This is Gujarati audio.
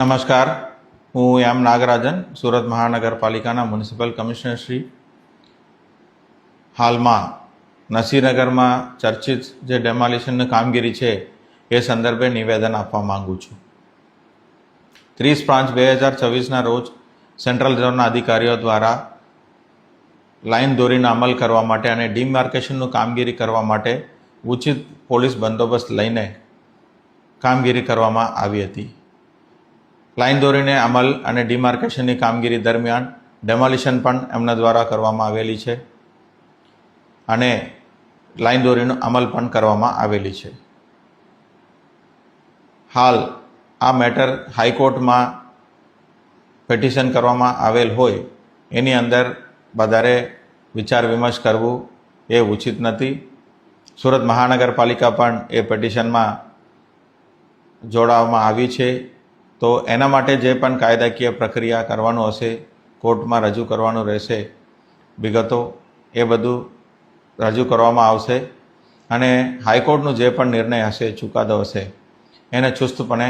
નમસ્કાર, હું એમ નાગરાજન, સુરત મહાનગરપાલિકાના મ્યુનિસિપલ કમિશનર શ્રી. હાલમાં નસીનગરમાં ચર્ચિત જે ડેમોલિશનની કામગીરી છે એ સંદર્ભે નિવેદન આપવા માંગુ છું. 30/5/2024ના રોજ સેન્ટ્રલ ઝોનના અધિકારીઓ દ્વારા લાઇન દોરીનો અમલ કરવા માટે અને ડિમાર્કેશનનું કામગીરી કરવા માટે ઉચિત પોલીસ બંદોબસ્ત લઈને કામગીરી કરવામાં આવી હતી. લાઇન દોરીને અમલ અને ડિમાર્કેશનની કામગીરી દરમિયાન ડેમોલિશન પણ એમના દ્વારા કરવામાં આવેલી છે અને લાઇન દોરીનો અમલ પણ કરવામાં આવેલી છે. હાલ આ મેટર હાઈકોર્ટમાં પિટિશન કરવામાં આવેલ હોય એની અંદર વધારે વિચાર વિમર્શ કરવું એ ઉચિત નથી. સુરત મહાનગરપાલિકા પણ એ પિટિશનમાં જોડાવવામાં આવી છે. તો એના માટે જે પણ કાયદાકીય પ્રક્રિયા કરવાનું હશે, કોર્ટમાં રજૂ કરવાનું રહેશે, વિગતો એ બધું રજૂ કરવામાં આવશે અને હાઈકોર્ટનો જે પણ નિર્ણય હશે, ચુકાદો હશે, એને ચુસ્તપણે